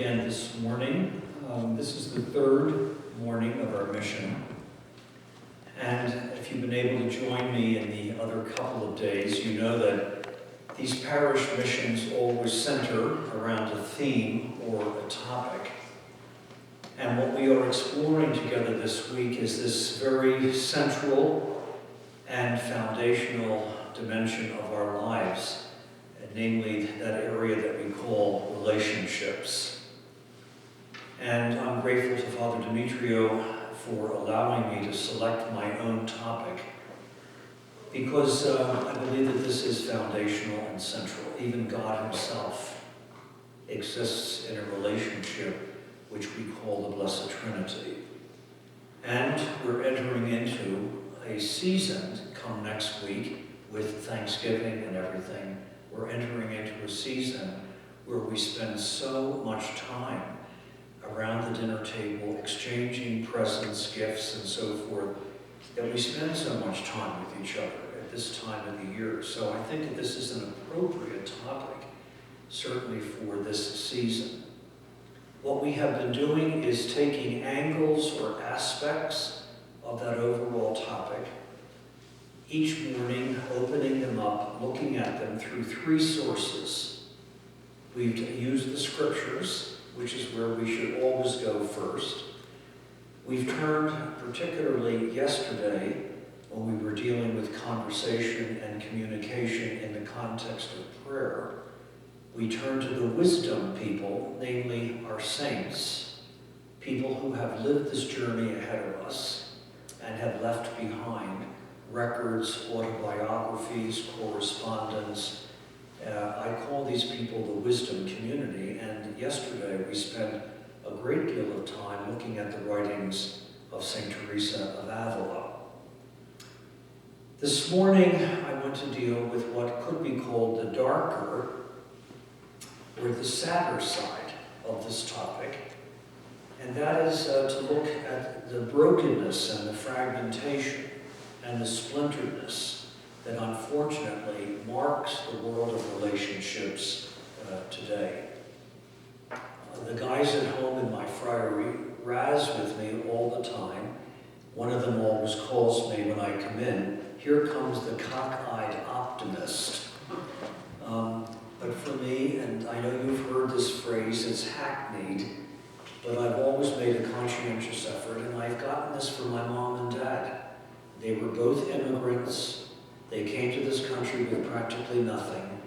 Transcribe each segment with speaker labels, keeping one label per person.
Speaker 1: again this morning. This is the third morning of our mission. And if you've been able to join me in the other couple of days, you know that these parish missions always center around a theme or a topic. And what we are exploring together this week is this very central and foundational dimension of our lives, namely that area that we call relationships. And I'm grateful to Father Demetrio for allowing me to select my own topic, because I believe that this is foundational and central. Even God himself exists in a relationship which we call the Blessed Trinity. And we're entering into a season, come next week, with Thanksgiving and everything. We're entering into a season where we spend so much time around the dinner table, exchanging presents, gifts, and so forth, that we spend so much time with each other at this time of the year. So I think that this is an appropriate topic, certainly for this season. What we have been doing is taking angles or aspects of that overall topic, each morning opening them up, looking at them through three sources. We've used the scriptures, which is where we should always go first. We've turned, particularly yesterday, when we were dealing with conversation and communication in the context of prayer, we turned to the wisdom people, namely our saints, people who have lived this journey ahead of us and have left behind records, autobiographies, correspondence. I call these people the wisdom community, and yesterday we spent a great deal of time looking at the writings of St. Teresa of Avila. This morning I want to deal with what could be called the darker or the sadder side of this topic, and that is to look at the brokenness and the fragmentation and the splinteredness that unfortunately marks the world of relationships today. The guys at home in my friary razz with me all the time. One of them always calls me when I come in, "Here comes the cockeyed optimist." But for me, and I know you've heard this phrase, it's hackneyed, but I've always made a conscientious effort, and I've gotten this from my mom and dad. They were both immigrants. They came to this country with practically nothing,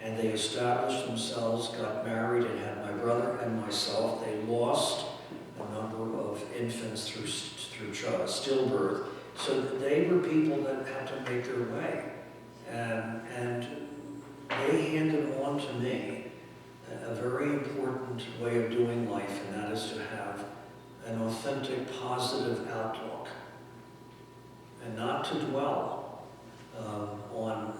Speaker 1: and they established themselves, got married, and had my brother and myself. They lost a number of infants through stillbirth, so they were people that had to make their way. And they handed on to me a very important way of doing life, and that is to have an authentic, positive outlook, and not to dwell on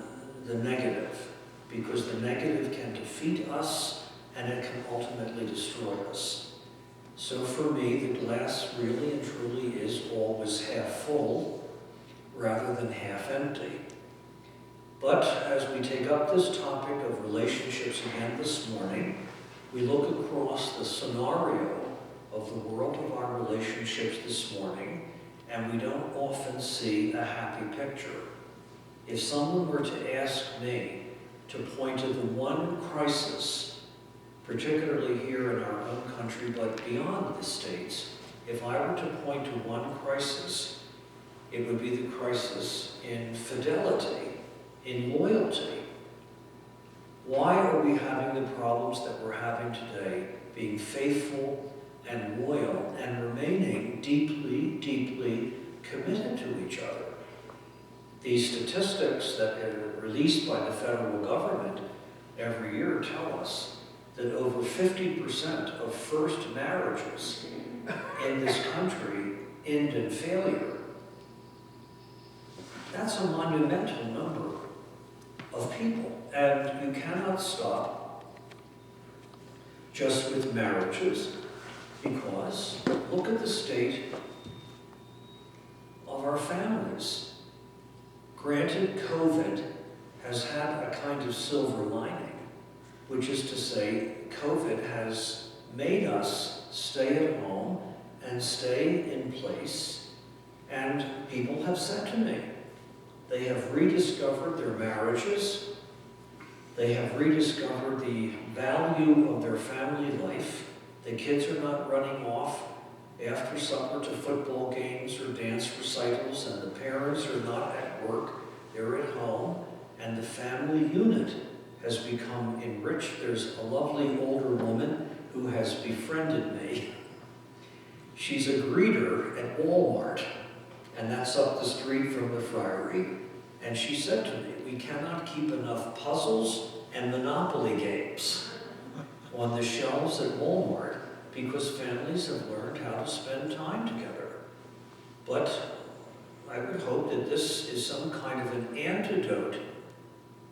Speaker 1: the negative, because the negative can defeat us and it can ultimately destroy us. So for me, the glass really and truly is always half full rather than half empty. But as we take up this topic of relationships again this morning, we look across the scenario of the world of our relationships this morning, and we don't often see a happy picture. If someone were to ask me to point to the one crisis, particularly here in our own country, but beyond the States, if I were to point to one crisis, it would be the crisis in fidelity, in loyalty. Why are we having the problems that we're having today, being faithful and loyal and remaining deeply, deeply committed to each other? These statistics that are released by the federal government every year tell us that over 50% of first marriages in this country end in failure. That's a monumental number of people, and you cannot stop just with marriages, because look at the state of our families. Granted, COVID has had a kind of silver lining, which is to say, COVID has made us stay at home and stay in place. And people have said to me, they have rediscovered their marriages, they have rediscovered the value of their family life. The kids are not running off after supper to football games or dance recitals, and the parents are not at work, they're at home, and the family unit has become enriched. There's a lovely older woman who has befriended me. She's a greeter at Walmart, and that's up the street from the Friary. And she said to me, we cannot keep enough puzzles and Monopoly games on the shelves at Walmart because families have learned how to spend time together. But I would hope that this is some kind of an antidote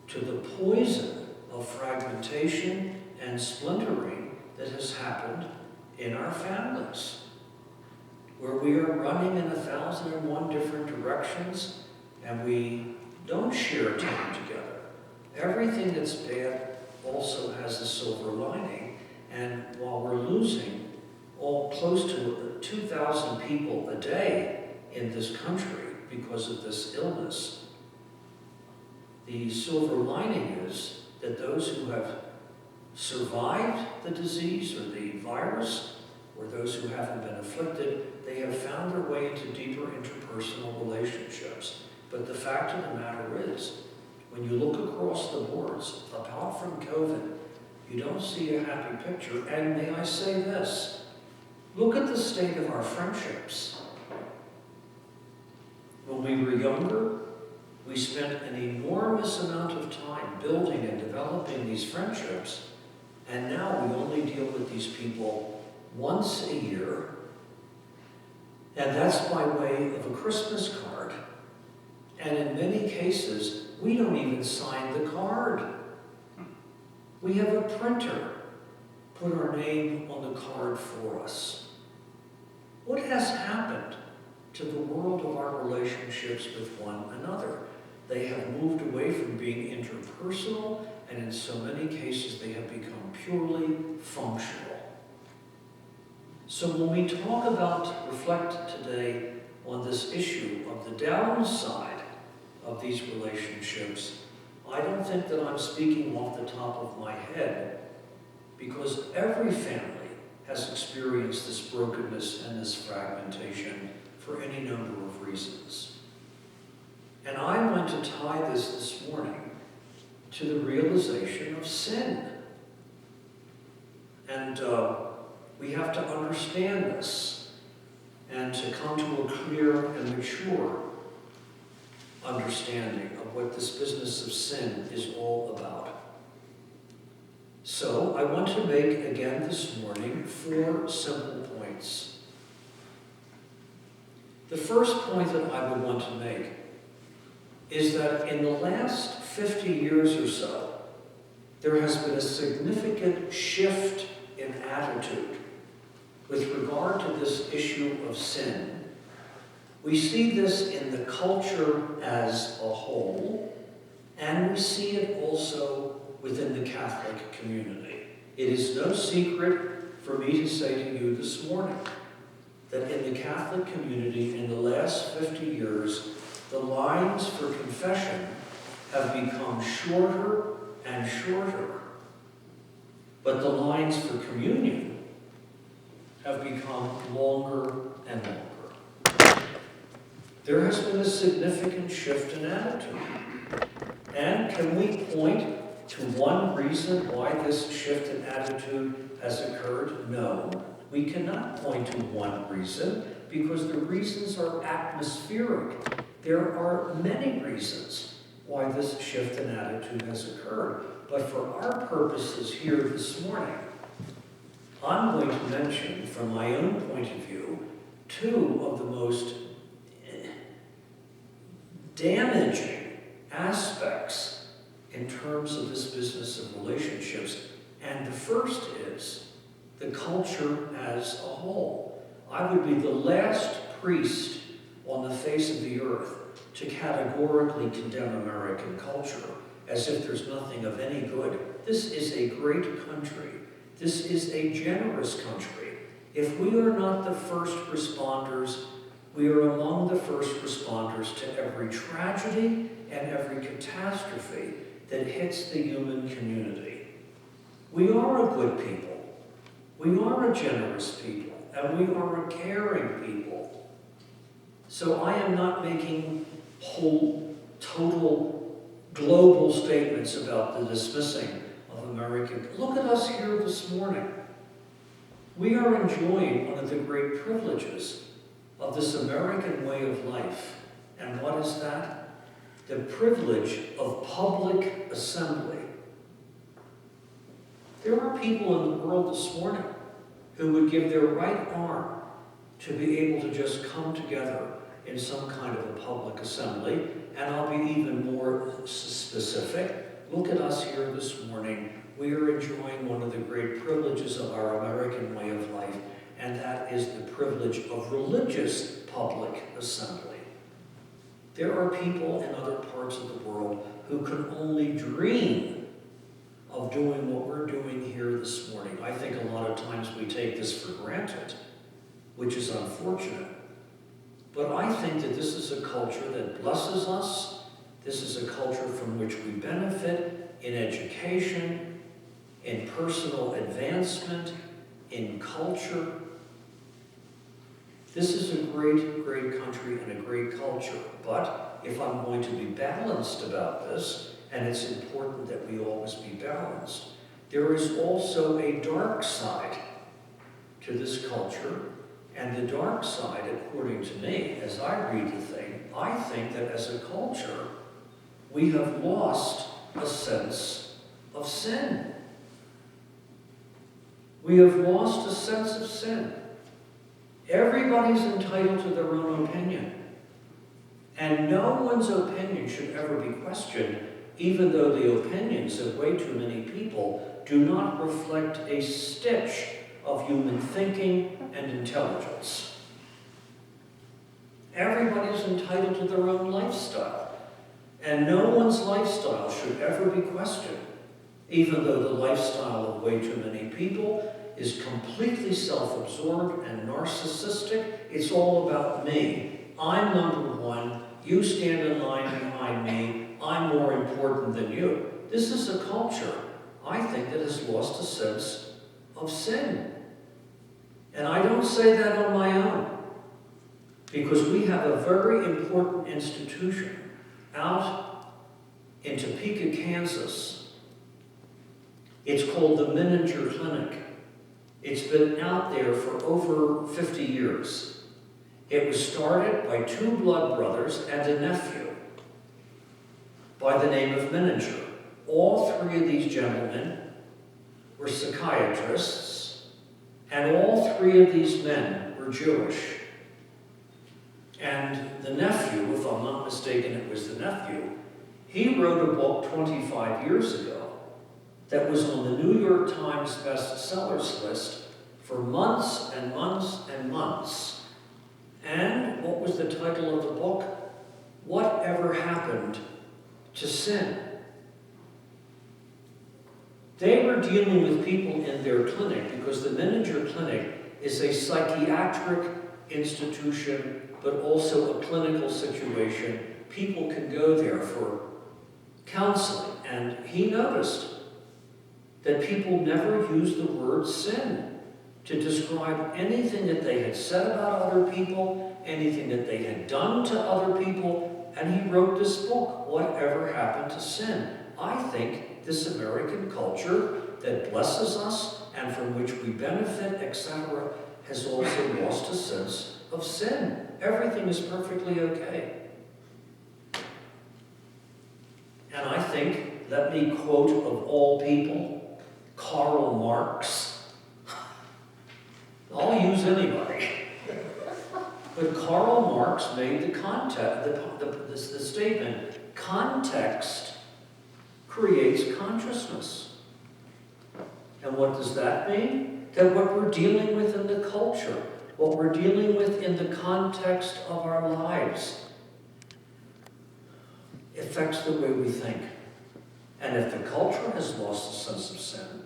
Speaker 1: to the poison of fragmentation and splintering that has happened in our families, where we are running in 1,001 different directions and we don't share time together. Everything that's bad also has a silver lining, and while we're losing close to 2,000 people a day in this country because of this illness, the silver lining is that those who have survived the disease or the virus, or those who haven't been afflicted, they have found their way into deeper interpersonal relationships. But the fact of the matter is, when you look across the boards, apart from COVID, you don't see a happy picture. And may I say this, look at the state of our friendships. When we were younger, we spent an enormous amount of time building and developing these friendships, and now we only deal with these people once a year, and that's by way of a Christmas card. And in many cases, we don't even sign the card. We have a printer put our name on the card for us. What has happened to the world of our relationships with one another? They have moved away from being interpersonal, and in so many cases they have become purely functional. So when we reflect today on this issue of the downside of these relationships, I don't think that I'm speaking off the top of my head, because every family has experienced this brokenness and this fragmentation for any number of reasons. And I want to tie this morning to the realization of sin. And we have to understand this and to come to a clear and mature understanding of what this business of sin is all about. So I want to make again this morning 4 simple points. The first point that I would want to make is that in the last 50 years or so, there has been a significant shift in attitude with regard to this issue of sin. We see this in the culture as a whole, and we see it also within the Catholic community. It is no secret for me to say to you this morning that in the Catholic community in the last 50 years, the lines for confession have become shorter and shorter, but the lines for communion have become longer and longer. There has been a significant shift in attitude. And can we point to one reason why this shift in attitude has occurred? No, we cannot point to one reason, because the reasons are atmospheric. There are many reasons why this shift in attitude has occurred. But for our purposes here this morning, I'm going to mention, from my own point of view, 2 of the most damaging aspects in terms of this business of relationships. And the first is the culture as a whole. I would be the last priest on the face of the earth to categorically condemn American culture as if there's nothing of any good. This is a great country. This is a generous country. If we are not the first responders, we are among the first responders to every tragedy and every catastrophe that hits the human community. We are a good people. We are a generous people. And we are a caring people. So I am not making whole, total, global statements about the dismissing of American. Look at us here this morning. We are enjoying one of the great privileges of this American way of life. And what is that? The privilege of public assembly. There are people in the world this morning who would give their right arm to be able to just come together in some kind of a public assembly. And I'll be even more specific. Look at us here this morning. We are enjoying one of the great privileges of our American way of life, and that is the privilege of religious public assembly. There are people in other parts of the world who can only dream of doing what we're doing here this morning. I think a lot of times we take this for granted, which is unfortunate. But I think that this is a culture that blesses us. This is a culture from which we benefit in education, in personal advancement, in culture. This is a great, great country and a great culture. But if I'm going to be balanced about this, and it's important that we always be balanced, there is also a dark side to this culture. And the dark side, according to me, as I read the thing, I think that as a culture, we have lost a sense of sin. We have lost a sense of sin. Everybody's entitled to their own opinion. And no one's opinion should ever be questioned, even though the opinions of way too many people do not reflect a stitch of human thinking and intelligence. Everybody's entitled to their own lifestyle. And no one's lifestyle should ever be questioned, even though the lifestyle of way too many people is completely self-absorbed and narcissistic. It's all about me. I'm number one. You stand in line behind me. I'm more important than you. This is a culture, I think, that has lost a sense of sin. And I don't say that on my own, because we have a very important institution out in Topeka, Kansas. It's called the Menninger Clinic. It's been out there for over 50 years. It was started by two blood brothers and a nephew by the name of Menninger. All three of these gentlemen were psychiatrists, and all three of these men were Jewish. And the nephew, if I'm not mistaken, it was the nephew, he wrote a book 25 years ago that was on the New York Times bestsellers list for months and months and months. And what was the title of the book? Whatever Happened to Sin? They were dealing with people in their clinic because the Menninger Clinic is a psychiatric institution, but also a clinical situation. People can go there for counseling. And he noticed that people never used the word sin to describe anything that they had said about other people, anything that they had done to other people. And he wrote this book, Whatever Happened to Sin? I think this American culture that blesses us and from which we benefit, etc., has also lost a sense of sin. Everything is perfectly okay. And I think, let me quote of all people, Karl Marx. I'll use anybody. But Karl Marx made the statement, context creates consciousness. And what does that mean? That what we're dealing with in the culture, what we're dealing with in the context of our lives, affects the way we think. And if the culture has lost a sense of sin,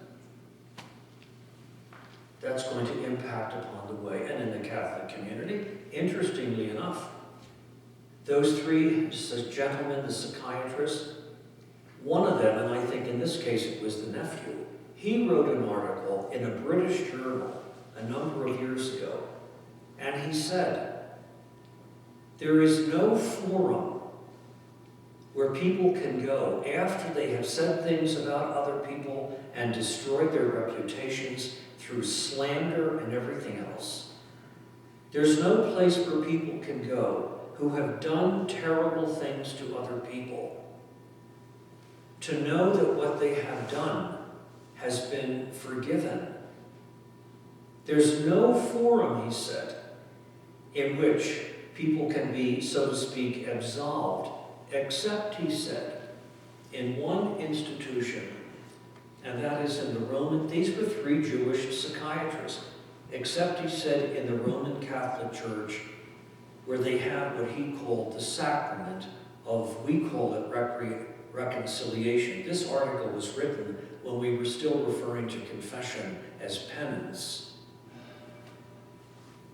Speaker 1: that's going to impact upon the way, and in the Catholic community, interestingly enough, those three gentlemen, the psychiatrists, one of them, and I think in this case it was the nephew, he wrote an article in a British journal a number of years ago, and he said, there is no forum where people can go after they have said things about other people and destroyed their reputations through slander and everything else. There's no place where people can go who have done terrible things to other people to know that what they have done has been forgiven. There's no forum, he said, in which people can be, so to speak, absolved, except, he said, in one institution, and that is in the Roman, these were three Jewish psychiatrists, except, he said, in the Roman Catholic Church, where they have what he called the sacrament of, we call it reconciliation. This article was written when we were still referring to confession as penance.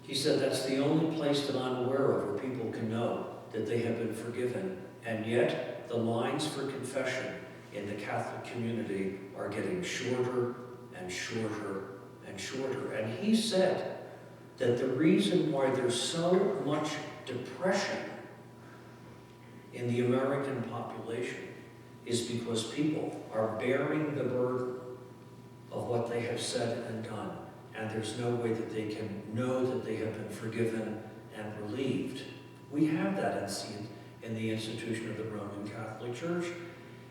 Speaker 1: He said that's the only place that I'm aware of where people can know that they have been forgiven. And yet, the lines for confession in the Catholic community are getting shorter and shorter and shorter. And he said that the reason why there's so much depression in the American population is because people are bearing the burden of what they have said and done. And there's no way that they can know that they have been forgiven and relieved. We have that in the institution of the Roman Catholic Church,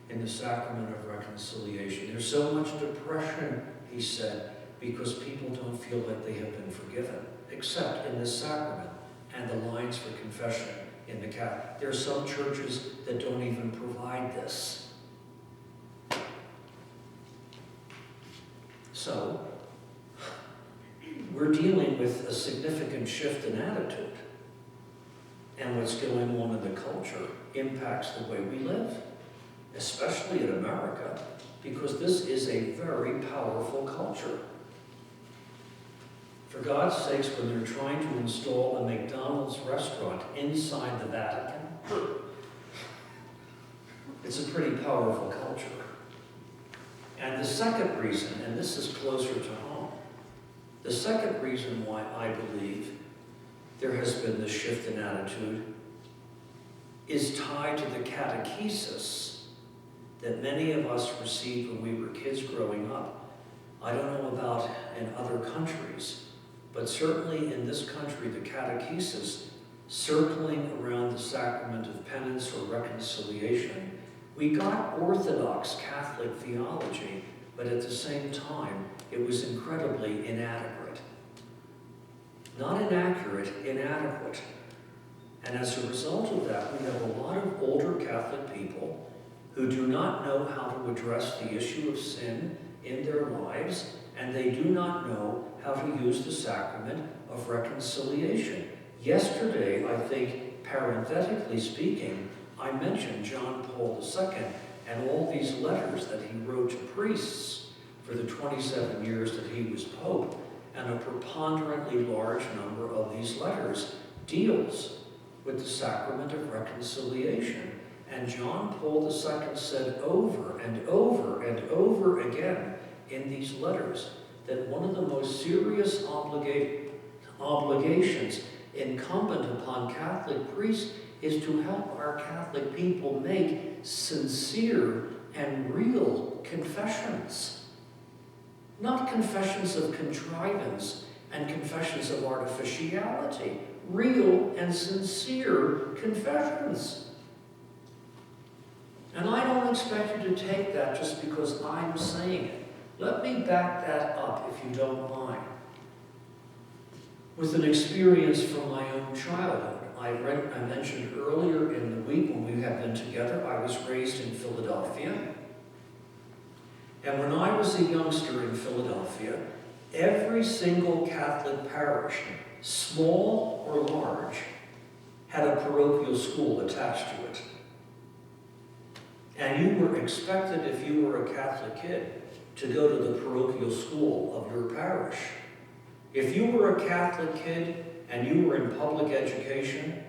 Speaker 1: in the sacrament of reconciliation. There's so much depression, he said, because people don't feel like they have been forgiven, except in this sacrament and the lines for confession in the Catholic. There are some churches that don't even provide this. So, we're dealing with a significant shift in attitude. And what's going on in the culture impacts the way we live, especially in America, because this is a very powerful culture. For God's sakes, when they're trying to install a McDonald's restaurant inside the Vatican, it's a pretty powerful culture. And the second reason, and this is closer to home, the second reason why I believe there has been this shift in attitude is tied to the catechesis that many of us received when we were kids growing up. I don't know about in other countries, but certainly in this country, the catechesis circling around the sacrament of penance or reconciliation, we got Orthodox Catholic theology, but at the same time, it was incredibly inadequate. Not inaccurate, inadequate. And as a result of that, we have a lot of older Catholic people who do not know how to address the issue of sin in their lives, and they do not know how to use the sacrament of reconciliation. Yesterday, I think, parenthetically speaking, I mentioned John Paul II and all these letters that he wrote to priests for the 27 years that he was Pope, and a preponderantly large number of these letters deals with the sacrament of reconciliation. And John Paul II said over and over and over again in these letters that one of the most serious obligations incumbent upon Catholic priests is to help our Catholic people make sincere and real confessions. Not confessions of contrivance and confessions of artificiality. Real and sincere confessions. And I don't expect you to take that just because I'm saying it. Let me back that up, if you don't mind, with an experience from my own childhood. I mentioned earlier in the week when we had been together, I was raised in Philadelphia. And when I was a youngster in Philadelphia, every single Catholic parish, small or large, had a parochial school attached to it. And you were expected, if you were a Catholic kid, to go to the parochial school of your parish. If you were a Catholic kid and you were in public education,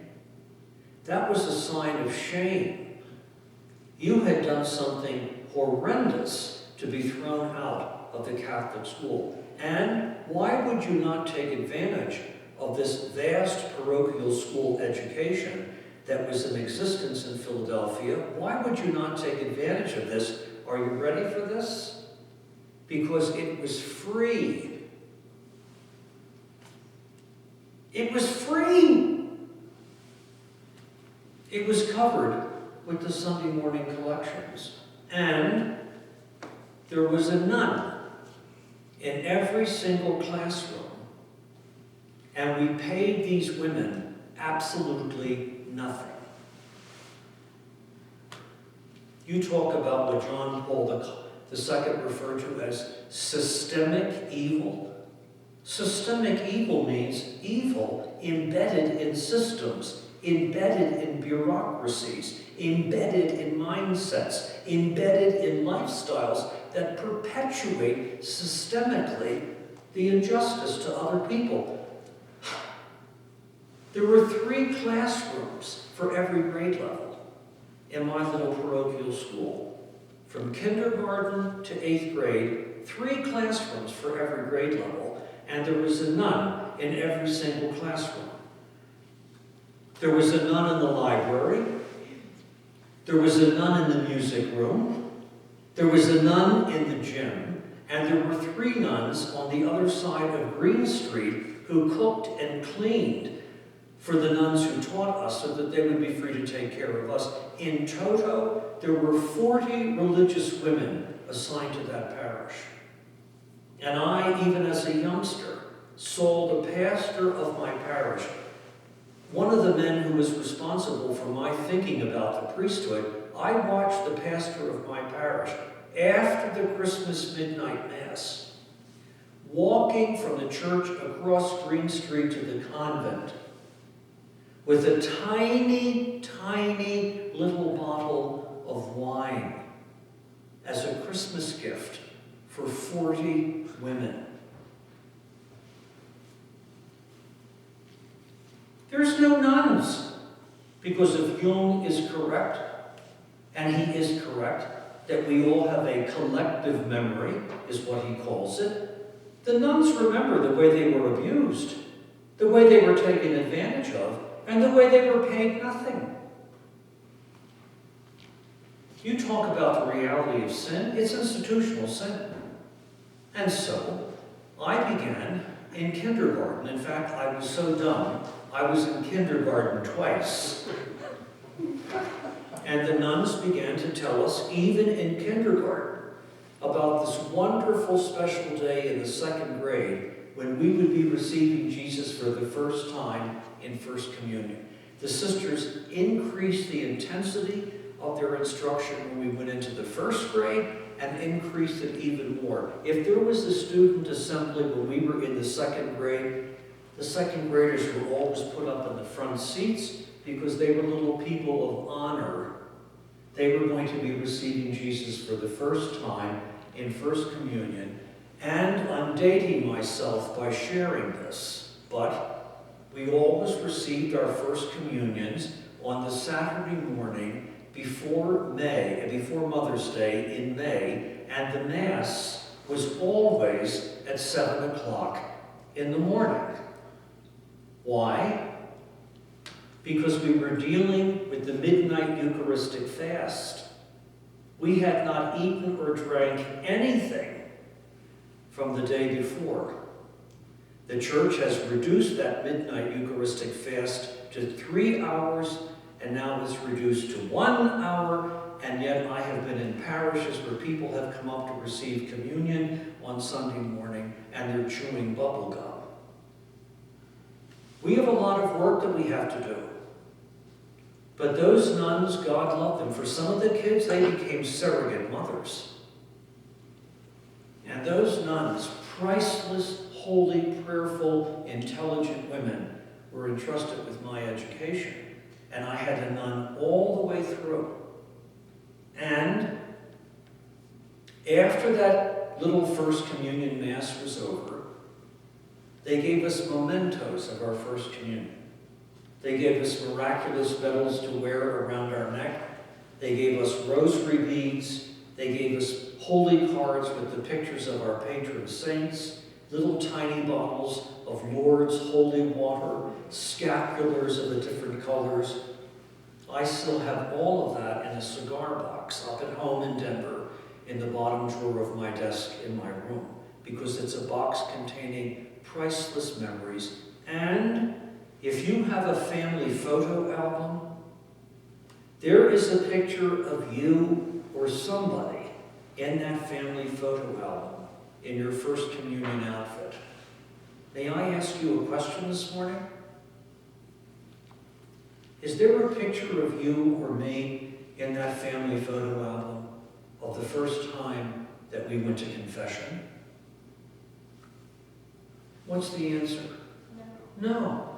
Speaker 1: that was a sign of shame. You had done something horrendous to be thrown out of the Catholic school. And why would you not take advantage of this vast parochial school education that was in existence in Philadelphia? Why would you not take advantage of this? Are you ready for this? Because it was free. It was free. It was covered with the Sunday morning collections. And there was a nun in every single classroom. And we paid these women absolutely nothing. You talk about what John Paul II referred to as systemic evil. Systemic evil means evil embedded in systems, embedded in bureaucracies, embedded in mindsets, embedded in lifestyles that perpetuate systemically the injustice to other people. There were 3 classrooms for every grade level in my little parochial school. From kindergarten to 8th grade, 3 classrooms for every grade level, and there was a nun in every single classroom. There was a nun in the library. There was a nun in the music room. There was a nun in the gym. And there were 3 nuns on the other side of Green Street who cooked and cleaned for the nuns who taught us so that they would be free to take care of us. In toto, there were 40 religious women assigned to that parish. And I, even as a youngster, saw the pastor of my parish, one of the men who was responsible for my thinking about the priesthood. I watched the pastor of my parish after the Christmas midnight mass, walking from the church across Green Street to the convent with a tiny, tiny little bottle of wine as a Christmas gift for 40 women. There's no nuns, because if Jung is correct, and he is correct, that we all have a collective memory, is what he calls it, the nuns remember the way they were abused, the way they were taken advantage of, and the way they were paid nothing. You talk about the reality of sin, it's institutional sin. And so, I began in kindergarten. In fact, I was so dumb, I was in kindergarten twice. And the nuns began to tell us, even in kindergarten, about this wonderful special day in the 2nd grade when we would be receiving Jesus for the first time in First Communion. The sisters increased the intensity of their instruction when we went into the 1st grade and increased it even more. If there was a student assembly when we were in the 2nd grade, the 2nd graders were always put up in the front seats because they were little people of honor. They were going to be receiving Jesus for the first time in First Communion. And I'm dating myself by sharing this, but we always received our First Communions on the Saturday morning before Mother's Day in May, and the Mass was always at 7 o'clock in the morning. Why? Because we were dealing with the midnight Eucharistic fast. We had not eaten or drank anything from the day before. The Church has reduced that midnight Eucharistic fast to 3 hours, and now it's reduced to 1 hour, and yet I have been in parishes where people have come up to receive communion on Sunday morning, and they're chewing bubble gum. We have a lot of work that we have to do. But those nuns, God loved them. For some of the kids, they became surrogate mothers. And those nuns, priceless, holy, prayerful, intelligent women, were entrusted with my education. And I had a nun all the way through. And after that little First Communion Mass was over, They gave us mementos of our first communion. They gave us miraculous medals to wear around our neck. They gave us rosary beads. They gave us holy cards with the pictures of our patron saints, little tiny bottles of Lourdes holy water, scapulars of the different colors. I still have all of that in a cigar box up at home in Denver in the bottom drawer of my desk in my room, because it's a box containing priceless memories. And if you have a family photo album, there is a picture of you or somebody in that family photo album in your first communion outfit. May I ask you a question this morning? Is there a picture of you or me in that family photo album of the first time that we went to confession? What's the answer? No.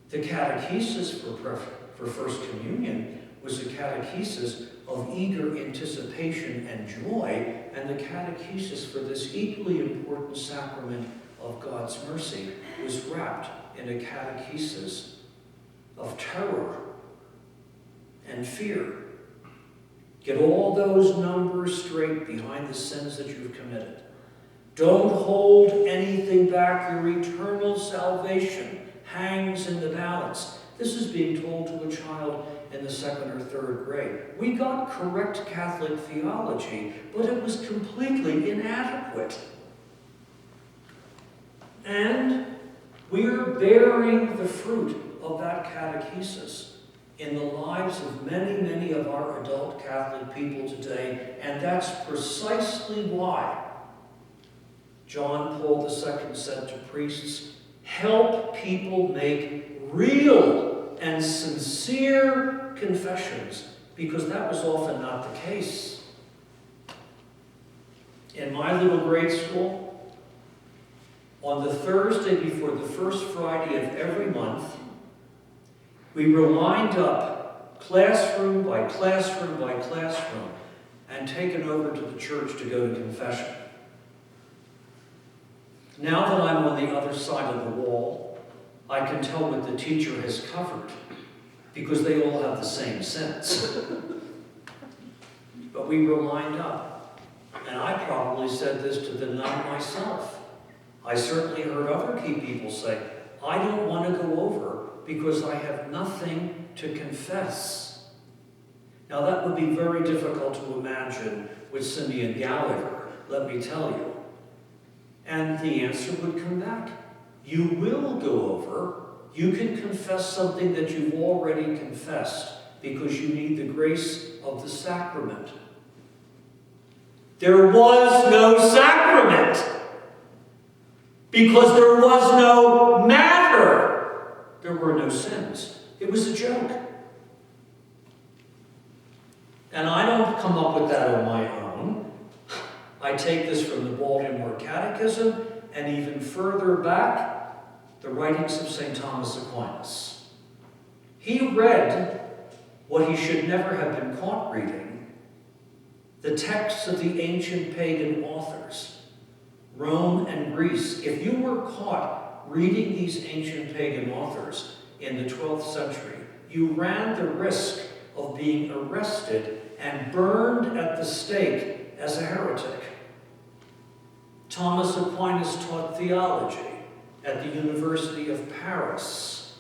Speaker 1: The catechesis for First Communion was a catechesis of eager anticipation and joy, and the catechesis for this equally important sacrament of God's mercy was wrapped in a catechesis of terror and fear. Get all those numbers straight behind the sins that you've committed. Don't hold anything back. Your eternal salvation hangs in the balance. This is being told to a child in the 2nd or 3rd grade. We got correct Catholic theology, but it was completely inadequate. And we're bearing the fruit of that catechesis in the lives of many, many of our adult Catholic people today, and that's precisely why John Paul II said to priests, help people make real and sincere confessions, because that was often not the case. In my little grade school, on the Thursday before the first Friday of every month, we were lined up classroom by classroom by classroom and taken over to the church to go to confession. Now that I'm on the other side of the wall, I can tell what the teacher has covered, because they all have the same sins. But we were lined up, and I probably said this to the nun myself. I certainly heard other key people say, I don't want to go over because I have nothing to confess. Now that would be very difficult to imagine with Simeon Gallagher, let me tell you. And the answer would come back. You will go over. You can confess something that you've already confessed because you need the grace of the sacrament. There was no sacrament because there was no matter. There were no sins. It was a joke. And I don't come up with that on my own. I take this from the Baltimore Catechism, and even further back, the writings of St. Thomas Aquinas. He read what he should never have been caught reading, the texts of the ancient pagan authors, Rome and Greece. If you were caught reading these ancient pagan authors in the 12th century, you ran the risk of being arrested and burned at the stake as a heretic. Thomas Aquinas taught theology at the University of Paris,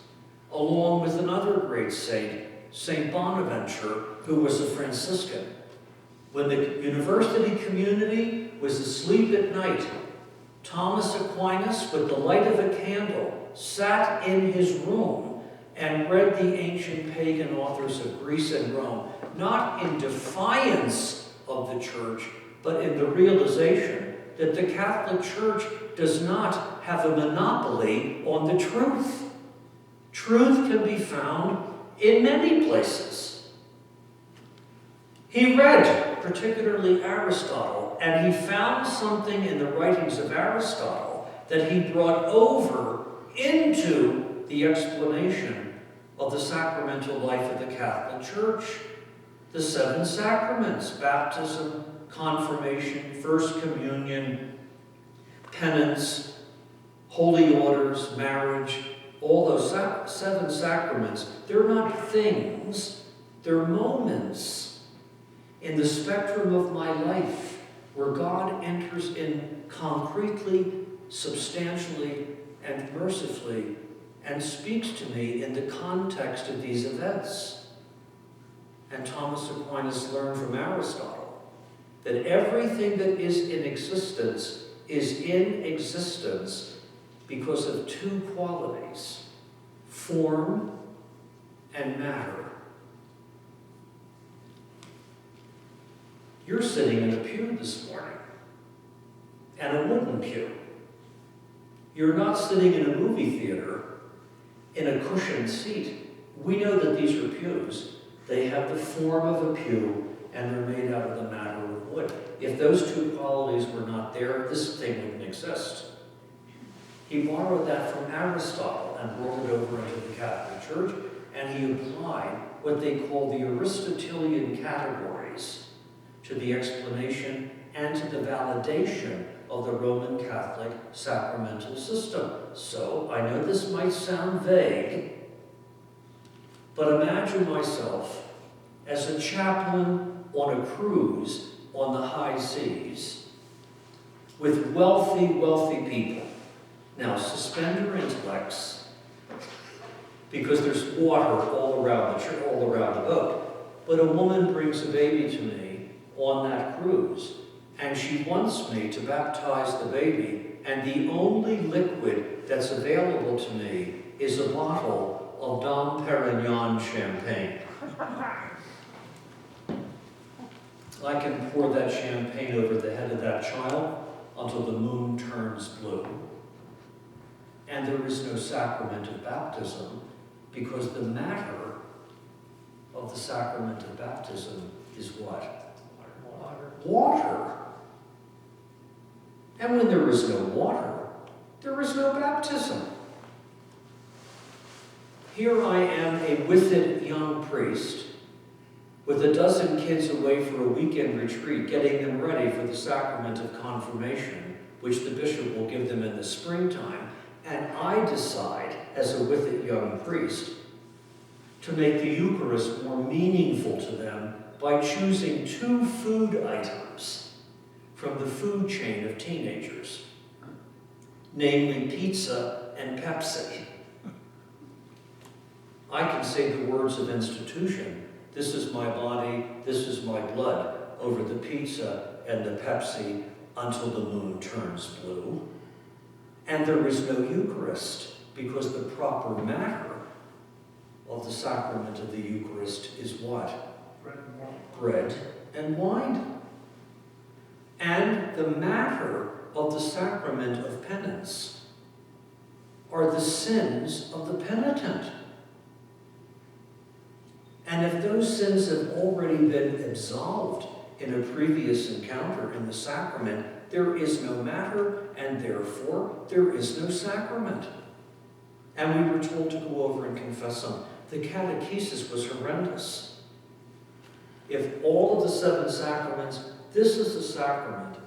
Speaker 1: along with another great saint, St. Bonaventure, who was a Franciscan. When the university community was asleep at night, Thomas Aquinas, with the light of a candle, sat in his room and read the ancient pagan authors of Greece and Rome, not in defiance of the church, but in the realization that the Catholic Church does not have a monopoly on the truth. Truth can be found in many places. He read particularly Aristotle, and he found something in the writings of Aristotle that he brought over into the explanation of the sacramental life of the Catholic Church. The 7 sacraments: baptism, confirmation, first communion, penance, Holy orders, marriage, all those seven sacraments, they're not things, they're moments in the spectrum of my life where God enters in concretely, substantially, and mercifully and speaks to me in the context of these events. And Thomas Aquinas learned from Aristotle that everything that is in existence because of two qualities, form and matter. You're sitting in a pew this morning, and a wooden pew. You're not sitting in a movie theater in a cushioned seat. We know that these are pews. They have the form of a pew, and they're made out of the matter of wood. If those two qualities were not there, this thing wouldn't exist. He borrowed that from Aristotle and brought it over into the Catholic Church, and he applied what they call the Aristotelian categories to the explanation and to the validation of the Roman Catholic sacramental system. So, I know this might sound vague, but imagine myself as a chaplain on a cruise on the high seas with wealthy, wealthy people. Now, suspend your intellects, because there's water all around the boat. But a woman brings a baby to me on that cruise, and she wants me to baptize the baby, and the only liquid that's available to me is a bottle of Dom Perignon champagne. I can pour that champagne over the head of that child until the moon turns blue. And there is no sacrament of baptism, because the matter of the sacrament of baptism is what? Water. And when there is no water, there is no baptism. Here I am, a withered young priest, with a dozen kids away for a weekend retreat, getting them ready for the sacrament of confirmation, which the bishop will give them in the springtime. And I decide, as a withered young priest, to make the Eucharist more meaningful to them by choosing two food items from the food chain of teenagers, namely pizza and Pepsi. I can say the words of institution: this is my body, this is my blood, over the pizza and the Pepsi until the moon turns blue. And there is no Eucharist, because the proper matter of the sacrament of the Eucharist is what? Bread and wine. And the matter of the sacrament of penance are the sins of the penitent. And if those sins have already been absolved in a previous encounter in the sacrament, there is no matter, and therefore there is no sacrament. And we were told to go over and confess them. The catechesis was horrendous. If all of the seven sacraments, this is the sacrament,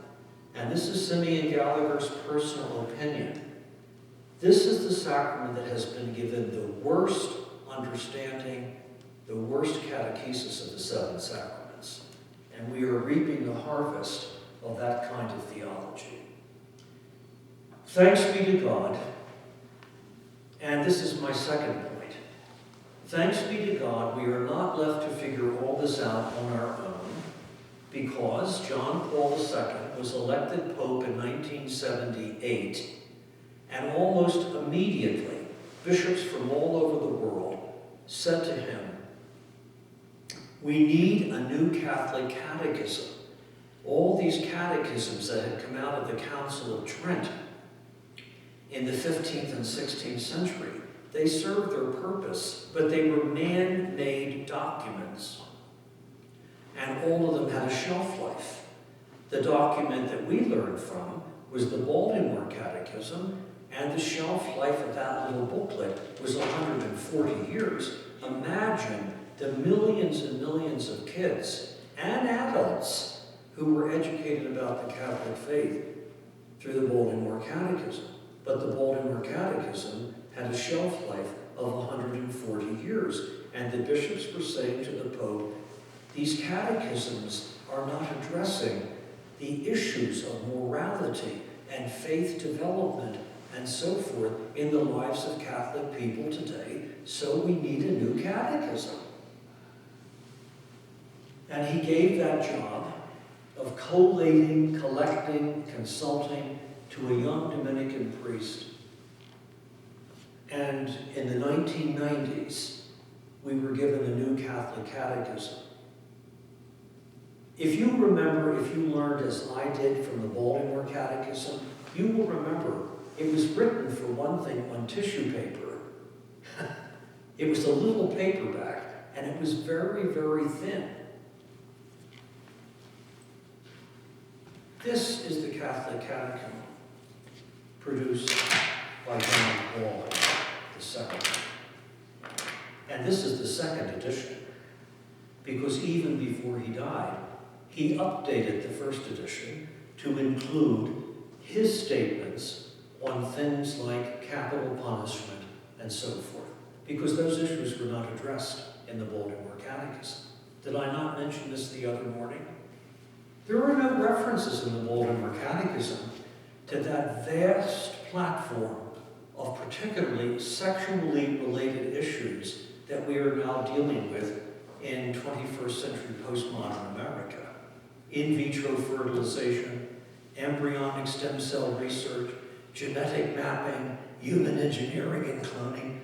Speaker 1: and this is Simeon Gallagher's personal opinion, this is the sacrament that has been given the worst understanding, the worst catechesis of the seven sacraments. And we are reaping the harvest of that kind of theology. Thanks be to God. And this is my second point. Thanks be to God, we are not left to figure all this out on our own, because John Paul II was elected Pope in 1978, and almost immediately, bishops from all over the world said to him, we need a new Catholic catechism. All these catechisms that had come out of the Council of Trent in the 15th and 16th century, they served their purpose, but they were man-made documents. And all of them had a shelf life. The document that we learned from was the Baltimore Catechism, and the shelf life of that little booklet was 140 years. Imagine the millions and millions of kids and adults who were educated about the Catholic faith through the Baltimore Catechism. but the Baltimore Catechism had a shelf life of 140 years. And the bishops were saying to the Pope, these catechisms are not addressing the issues of morality and faith development and so forth in the lives of Catholic people today, so we need a new catechism. And he gave that job of collating, collecting, consulting to a young Dominican priest. And in the 1990s, we were given a new Catholic catechism. If you remember, if you learned as I did from the Baltimore Catechism, you will remember it was written, for one thing, on tissue paper. It was a little paperback, and it was very, very thin. This is the Catholic Catechism, produced by John Paul II. And this is the second edition, because even before he died, he updated the first edition to include his statements on things like capital punishment and so forth, because those issues were not addressed in the Baltimore Catechism. Did I not mention this the other morning? There are no references in the Baltimore Catechism to that vast platform of particularly sexually related issues that we are now dealing with in 21st century postmodern America. In vitro fertilization, embryonic stem cell research, genetic mapping, human engineering and cloning.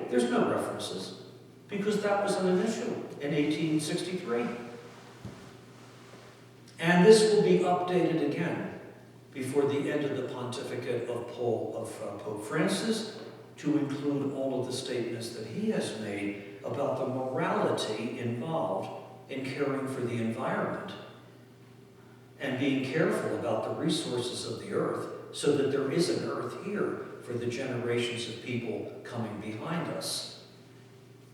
Speaker 1: There's no references, because that was an issue in 1863. And this will be updated again before the end of the pontificate of Pope Francis, to include all of the statements that he has made about the morality involved in caring for the environment and being careful about the resources of the earth, so that there is an earth here for the generations of people coming behind us.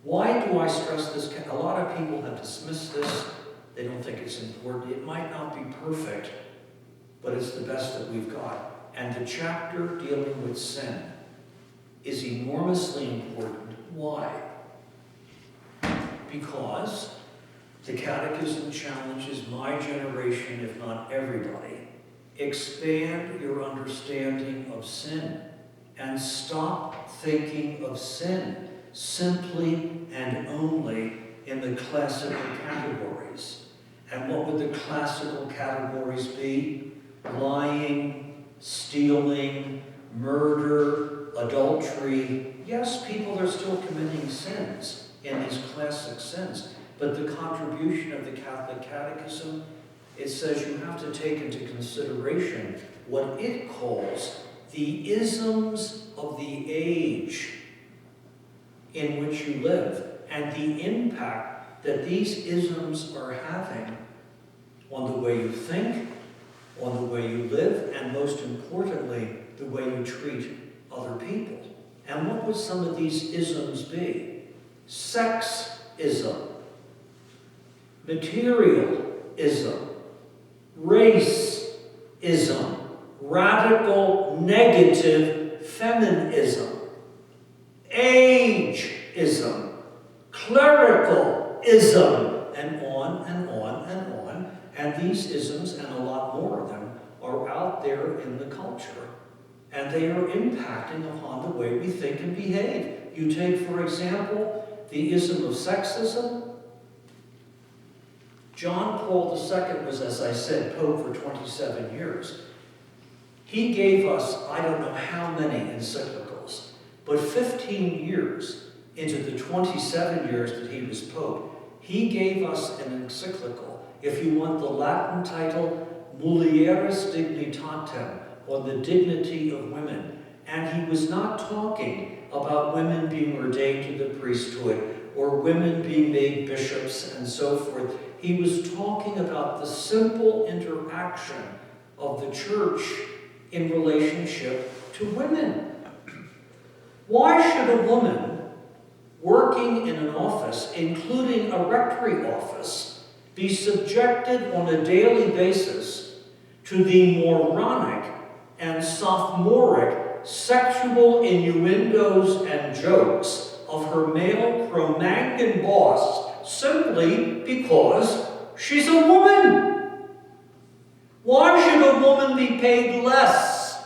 Speaker 1: Why do I stress this? A lot of people have dismissed this. They don't think it's important. It might not be perfect, but it's the best that we've got. And the chapter dealing with sin is enormously important. Why? Because the Catechism challenges my generation, if not everybody. Expand your understanding of sin and stop thinking of sin simply and only in the classical categories. And what would the classical categories be? Lying, stealing, murder, adultery. Yes, people are still committing sins in these classic sins, but the contribution of the Catholic Catechism, it says you have to take into consideration what it calls the isms of the age in which you live, and the impact that these isms are having on the way you think, on the way you live, and most importantly, the way you treat other people. And what would some of these isms be? Sexism, materialism, racism, radical negative feminism, ageism, clericalism, and on and on and on. And these isms, and a lot more of them, are out there in the culture. And they are impacting upon the way we think and behave. You take, for example, the ism of sexism. John Paul II was, as I said, Pope for 27 years. He gave us, I don't know how many encyclicals, but 15 years into the 27 years that he was Pope, he gave us an encyclical, if you want the Latin title, Mulieris Dignitatem, or the dignity of women. And he was not talking about women being ordained to the priesthood or women being made bishops and so forth. He was talking about the simple interaction of the church in relationship to women. Why should a woman working in an office, including a rectory office, be subjected on a daily basis to the moronic and sophomoric sexual innuendos and jokes of her male Cro-Magnon boss simply because she's a woman. Why should a woman be paid less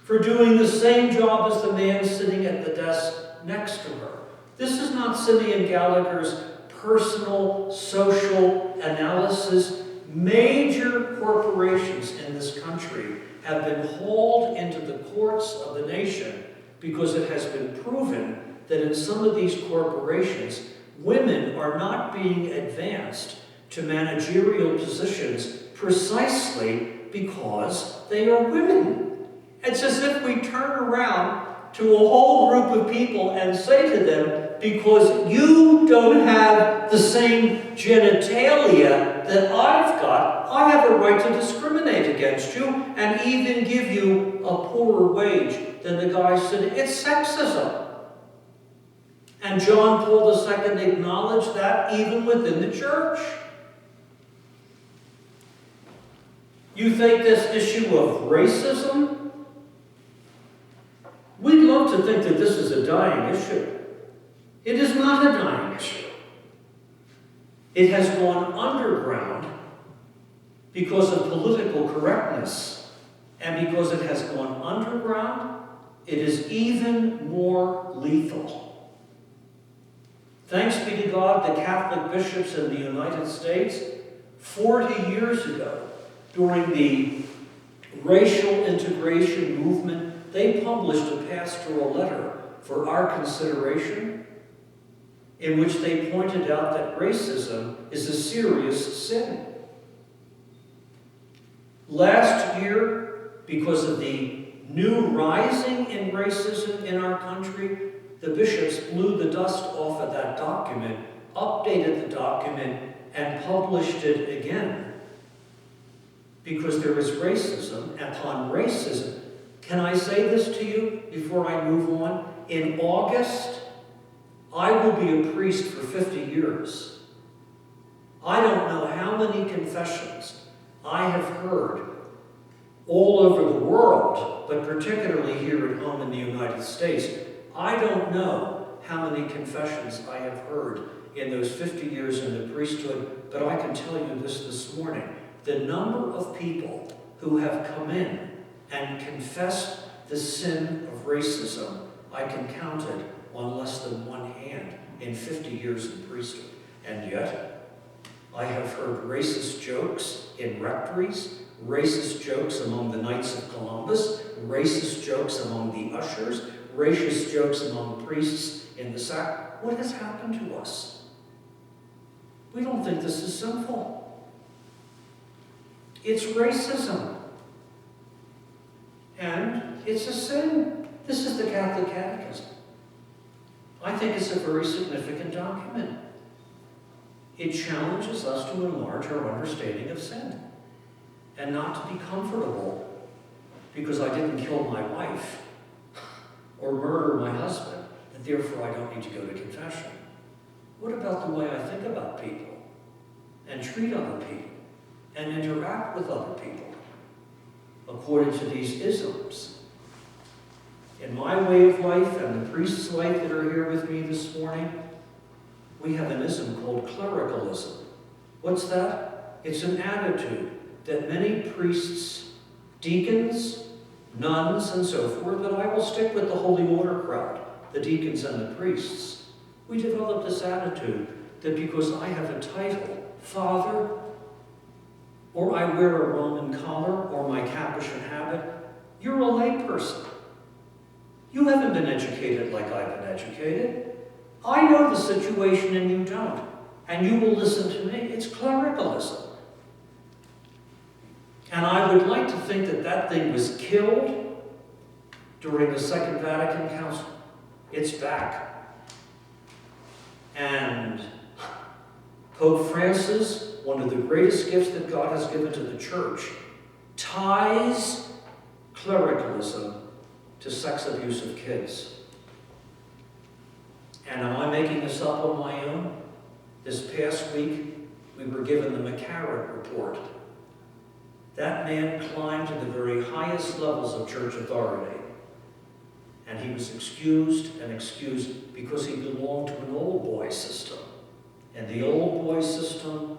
Speaker 1: for doing the same job as the man sitting at the desk next to her? This is not Simeon Gallagher's personal social analysis. Major corporations in this country have been hauled into the courts of the nation because it has been proven that in some of these corporations, women are not being advanced to managerial positions precisely because they are women. It's as if we turn around to a whole group of people and say to them, because you don't have the same genitalia that I've got, I have a right to discriminate against you and even give you a poorer wage than the guy sitting. It's sexism. And John Paul II acknowledged that even within the church. You think this issue of racism? We'd love to think that this is a dying issue. It is not a dying issue. It has gone underground because of political correctness. And because it has gone underground, it is even more lethal. Thanks be to God, the Catholic bishops in the United States, 40 years ago, during the racial integration movement, they published a pastoral letter for our consideration in which they pointed out that racism is a serious sin. Last year, because of the new rising in racism in our country, the bishops blew the dust off of that document, updated the document, and published it again. Because there is racism upon racism. Can I say this to you before I move on? In August, I will be a priest for 50 years. I don't know how many confessions I have heard all over the world, but particularly here at home in the United States. I don't know how many confessions I have heard in those 50 years in the priesthood, but I can tell you this morning. The number of people who have come in and confessed the sin of racism, I can count it on less than one hand in 50 years in priesthood. And yet, I have heard racist jokes in rectories, racist jokes among the Knights of Columbus, racist jokes among the ushers, racist jokes among priests in the sack. What has happened to us? We don't think this is sinful. It's racism. And it's a sin. This is the Catholic Catechism. I think it's a very significant document. It challenges us to enlarge our understanding of sin and not to be comfortable because I didn't kill my wife or murder my husband, and therefore I don't need to go to confession. What about the way I think about people and treat other people and interact with other people according to these isms? In my way of life and the priest's life that are here with me this morning, we have an ism called clericalism. What's that? It's an attitude that many priests, deacons, nuns, and so forth, but I will stick with the holy order crowd, the deacons and the priests. We develop this attitude that because I have a title, father, or I wear a Roman collar or my Capuchin habit, you're a lay person. You haven't been educated like I've been educated. I know the situation and you don't. And you will listen to me. It's clericalism. And I would like to think that that thing was killed during the Second Vatican Council. It's back. And Pope Francis, one of the greatest gifts that God has given to the church, ties clericalism to sex abuse of kids. And am I making this up on my own? This past week, we were given the McCarran report. That man climbed to the very highest levels of church authority, and he was excused because he belonged to an old boy system. And the old boy system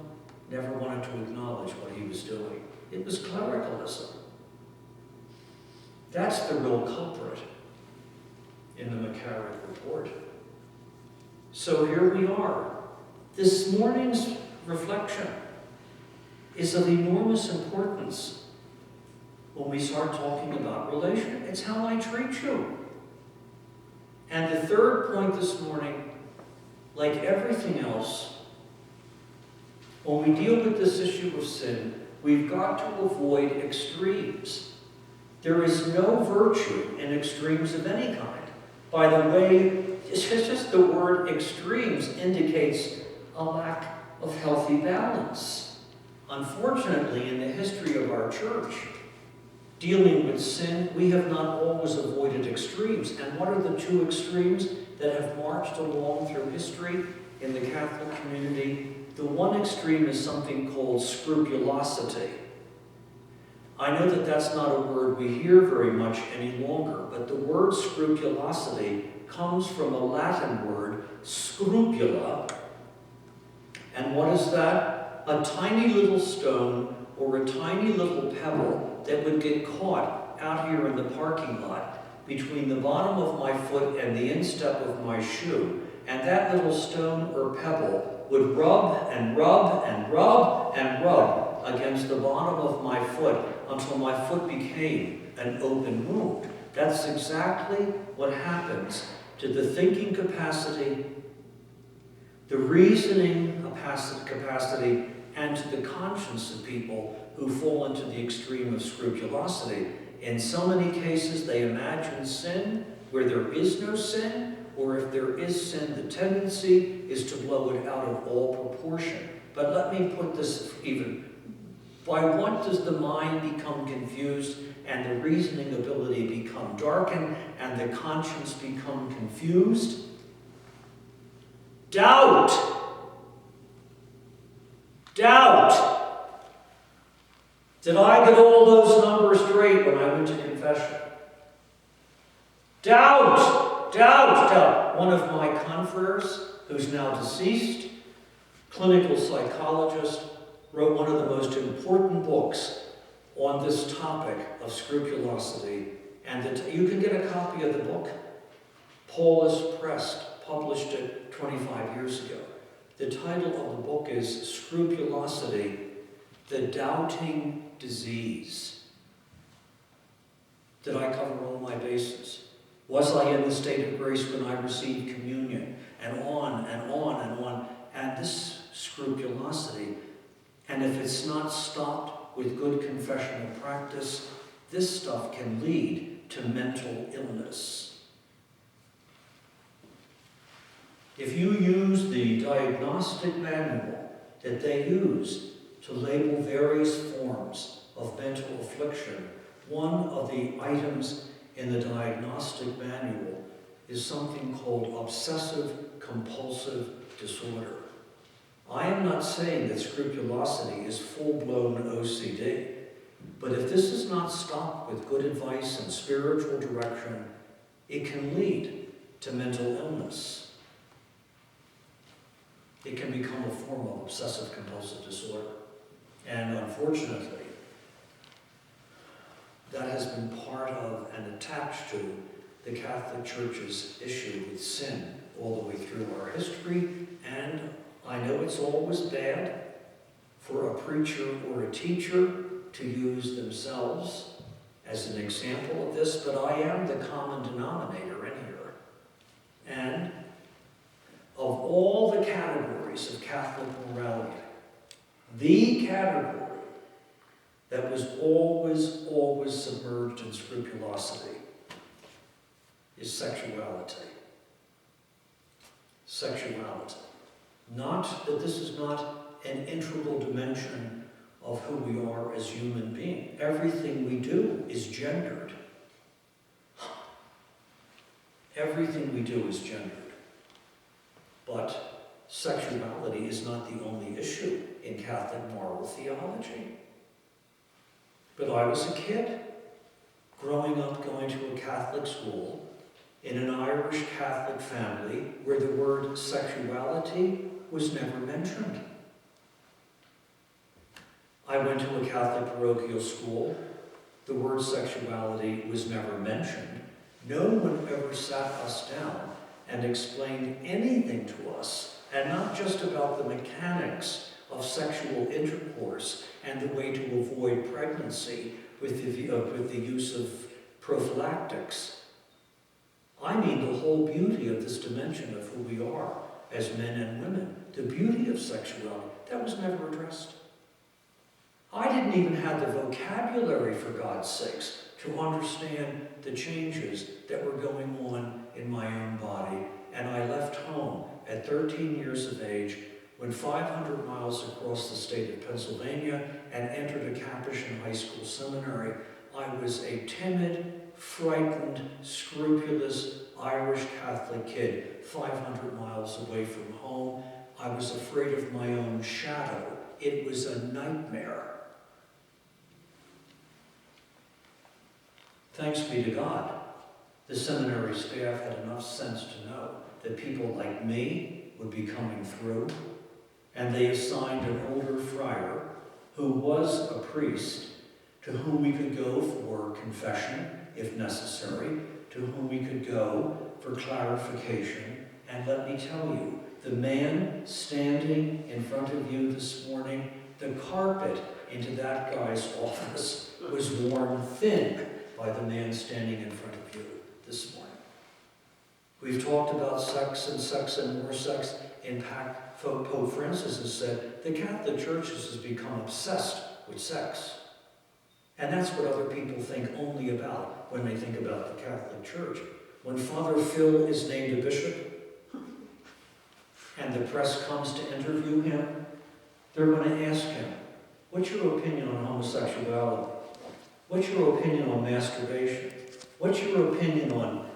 Speaker 1: never wanted to acknowledge what he was doing. It was clericalism. That's the real culprit in the McCarrick report. So here we are. This morning's reflection is of enormous importance when we start talking about relation. It's how I treat you. And the third point this morning, like everything else, when we deal with this issue of sin, we've got to avoid extremes. There is no virtue in extremes of any kind. By the way, it's just the word extremes indicates a lack of healthy balance. Unfortunately, in the history of our church, dealing with sin, we have not always avoided extremes. And what are the two extremes that have marched along through history in the Catholic community? The one extreme is something called scrupulosity. I know that that's not a word we hear very much any longer, but the word scrupulosity comes from a Latin word, scrupula. And what is that? A tiny little stone or a tiny little pebble that would get caught out here in the parking lot between the bottom of my foot and the instep of my shoe. And that little stone or pebble would rub and rub and rub and rub against the bottom of my foot until my foot became an open wound. That's exactly what happens to the thinking capacity, the reasoning capacity, and to the conscience of people who fall into the extreme of scrupulosity. In so many cases, they imagine sin where there is no sin, or if there is sin, the tendency is to blow it out of all proportion. But let me put this even. By what does the mind become confused and the reasoning ability become darkened and the conscience become confused? Doubt. Doubt. Did I get all those numbers straight when I went to confession? Doubt. Doubt. Doubt. One of my confreres, who's now deceased, clinical psychologist, wrote one of the most important books on this topic of scrupulosity. And you can get a copy of the book. Paulus Press published it 25 years ago. The title of the book is Scrupulosity, the Doubting Disease. Did I cover all my bases? Was I in the state of grace when I received communion? And on and on and on. And this scrupulosity, and if it's not stopped with good confessional practice, this stuff can lead to mental illness. If you use the diagnostic manual that they use to label various forms of mental affliction, one of the items in the diagnostic manual is something called obsessive-compulsive disorder. I am not saying that scrupulosity is full-blown OCD, but if this is not stopped with good advice and spiritual direction, it can lead to mental illness. It can become a form of obsessive-compulsive disorder. And unfortunately, that has been part of and attached to the Catholic Church's issue with sin all the way through our history. And I know it's always bad for a preacher or a teacher to use themselves as an example of this, but I am the common denominator in here. And of all the categories of Catholic morality, the category that was always submerged in scrupulosity is sexuality. Sexuality. Not that this is not an integral dimension of who we are as human beings. Everything we do is gendered. Everything we do is gendered. But sexuality is not the only issue in Catholic moral theology. But I was a kid, growing up going to a Catholic school in an Irish Catholic family where the word sexuality was never mentioned. I went to a Catholic parochial school. The word sexuality was never mentioned. No one ever sat us down and explained anything to us, and not just about the mechanics of sexual intercourse and the way to avoid pregnancy with the use of prophylactics. I mean the whole beauty of this dimension of who we are as men and women, the beauty of sexuality, that was never addressed. I didn't even have the vocabulary, for God's sakes, to understand the changes that were going on in my own body, and I left home at 13 years of age, went 500 miles across the state of Pennsylvania and entered a Capuchin high school seminary. I was a timid, frightened, scrupulous Irish Catholic kid, 500 miles away from home. I was afraid of my own shadow. It was a nightmare. Thanks be to God, the seminary staff had enough sense to know that people like me would be coming through, and they assigned an older friar who was a priest to whom we could go for confession, if necessary, to whom we could go for clarification. And let me tell you, the man standing in front of you this morning, the carpet into that guy's office was worn thin by the man standing in front of you this morning. We've talked about sex and more sex. In fact, Pope Francis has said the Catholic Church has become obsessed with sex. And that's what other people think only about when they think about the Catholic Church. When Father Phil is named a bishop and the press comes to interview him, they're going to ask him, what's your opinion on homosexuality? What's your opinion on masturbation? What's your opinion on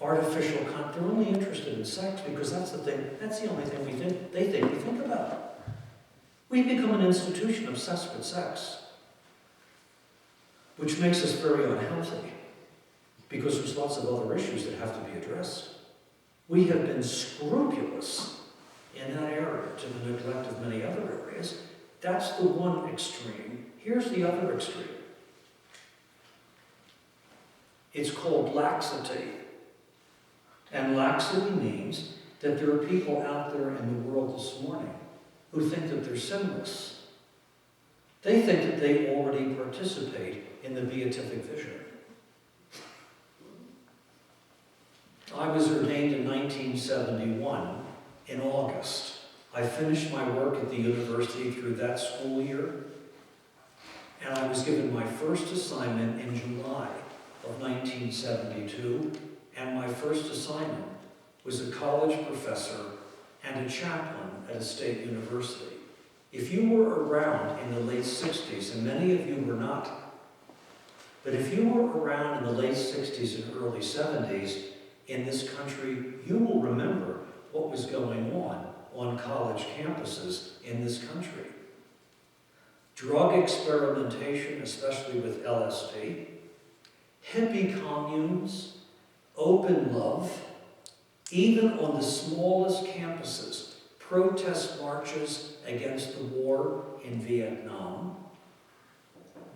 Speaker 1: artificial content? They're only interested in sex because that's the only thing they think we think about. We've become an institution obsessed with sex, which makes us very unhealthy because there's lots of other issues that have to be addressed. We have been scrupulous in that area to the neglect of many other areas. That's the one extreme. Here's the other extreme. It's called laxity. And laxity means that there are people out there in the world this morning who think that they're sinless. They think that they already participate in the beatific vision. I was ordained in 1971 in August. I finished my work at the university through that school year, and I was given my first assignment in July of 1972, and my first assignment was a college professor and a chaplain at a state university. If you were around in the late 60s, and many of you were not, but if you were around in the late 60s and early 70s in this country, you will remember what was going on college campuses in this country. Drug experimentation, especially with LSD, hippie communes, open love, even on the smallest campuses, protest marches against the war in Vietnam.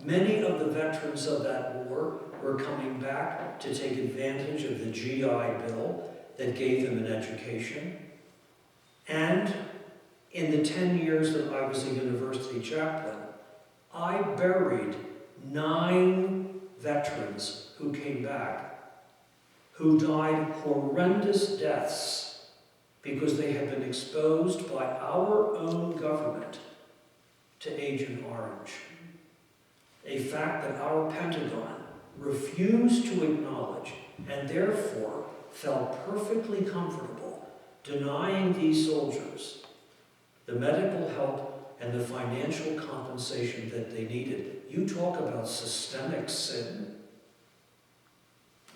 Speaker 1: Many of the veterans of that war were coming back to take advantage of the GI Bill that gave them an education. And in the 10 years that I was a university chaplain, I buried 9 veterans who came back, who died horrendous deaths because they had been exposed by our own government to Agent Orange. A fact that our Pentagon refused to acknowledge and therefore felt perfectly comfortable denying these soldiers the medical help and the financial compensation that they needed. You talk about systemic sin.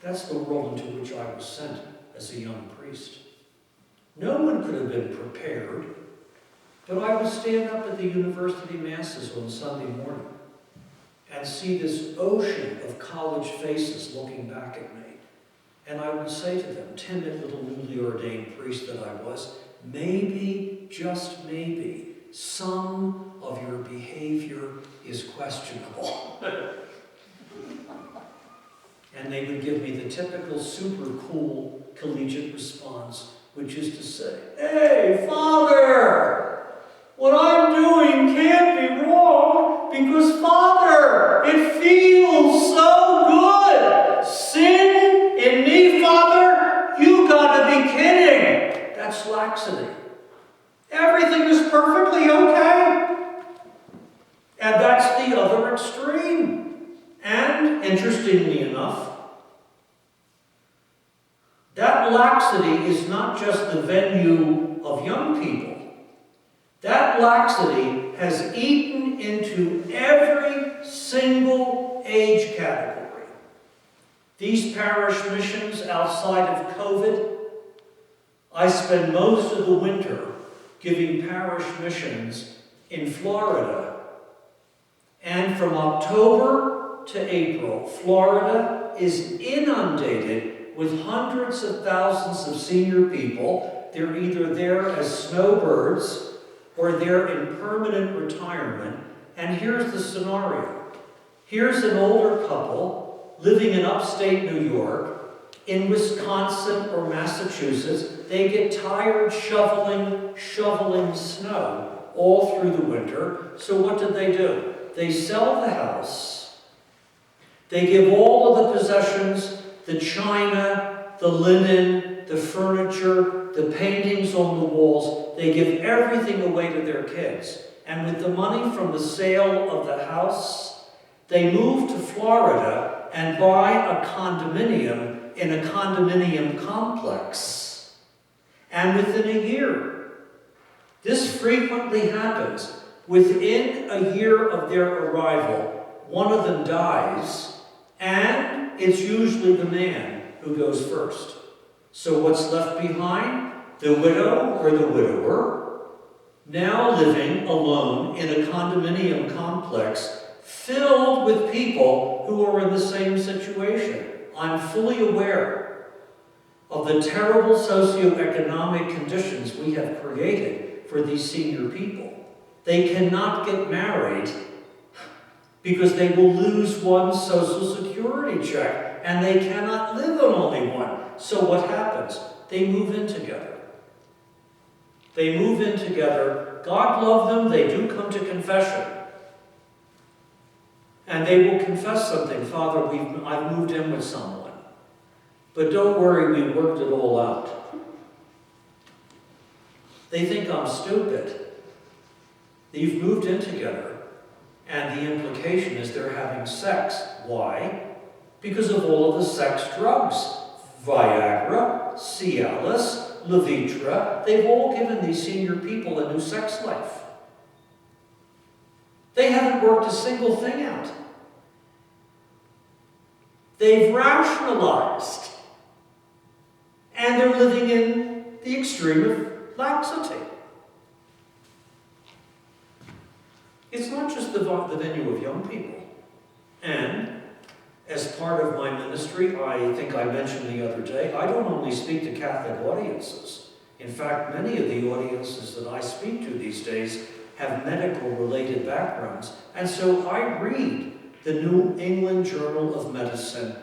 Speaker 1: That's the world into which I was sent as a young priest. No one could have been prepared, but I would stand up at the university masses on Sunday morning, and see this ocean of college faces looking back at me. And I would say to them, timid little newly ordained priest that I was, maybe, just maybe, some of your behavior is questionable. And they would give me the typical super cool collegiate response, which is to say, "Hey, Father, what I'm doing can't be wrong because, Father, it feels so good. Sin in me, Father? You gotta be kidding." That's laxity. Everything is perfectly okay. And that's the other extreme. And, interestingly enough, that laxity is not just the venue of young people. That laxity has eaten into every single age category. These parish missions outside of COVID, I spend most of the winter giving parish missions in Florida. And from October to April, Florida is inundated with hundreds of thousands of senior people. They're either there as snowbirds or they're in permanent retirement. And here's the scenario. Here's an older couple living in upstate New York, in Wisconsin or Massachusetts. They get tired shoveling snow all through the winter. So what do? They sell the house. They give all of the possessions, the china, the linen, the furniture, the paintings on the walls. They give everything away to their kids. And with the money from the sale of the house, they move to Florida and buy a condominium in a condominium complex. And within a year, this frequently happens, within a year of their arrival, one of them dies, and it's usually the man who goes first. So what's left behind? The widow or the widower, now living alone in a condominium complex filled with people who are in the same situation. I'm fully aware of the terrible socioeconomic conditions we have created for these senior people. They cannot get married because they will lose one Social Security check, and they cannot live on only one. So what happens? They move in together. They move in together. God love them. They do come to confession. And they will confess something. Father, I've moved in with someone. But don't worry, we worked it all out. They think I'm stupid. You've moved in together, and the implication is they're having sex. Why? Because of all of the sex drugs. Viagra, Cialis, Levitra, they've all given these senior people a new sex life. They haven't worked a single thing out. They've rationalized. And they're living in the extreme of laxity. It's not just the venue of young people. And as part of my ministry, I think I mentioned the other day, I don't only speak to Catholic audiences. In fact, many of the audiences that I speak to these days have medical-related backgrounds. And so I read the New England Journal of Medicine.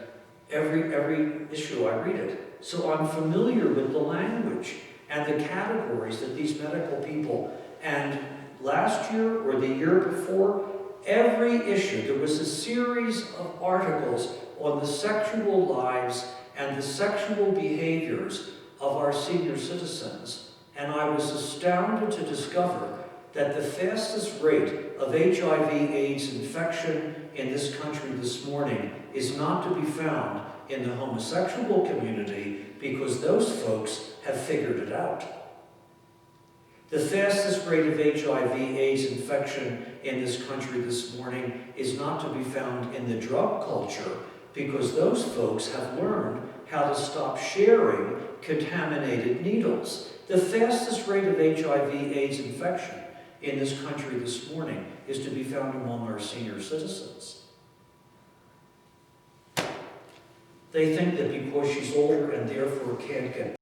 Speaker 1: Every issue I read it. So I'm familiar with the language and the categories that these medical people, and last year or the year before, every issue, there was a series of articles on the sexual lives and the sexual behaviors of our senior citizens. And I was astounded to discover that the fastest rate of HIV/AIDS infection in this country this morning is not to be found in the homosexual community, because those folks have figured it out. The fastest rate of HIV/AIDS infection in this country this morning is not to be found in the drug culture, because those folks have learned how to stop sharing contaminated needles. The fastest rate of HIV/AIDS infection in this country this morning is to be found among our senior citizens. They think that because she's older and therefore can't get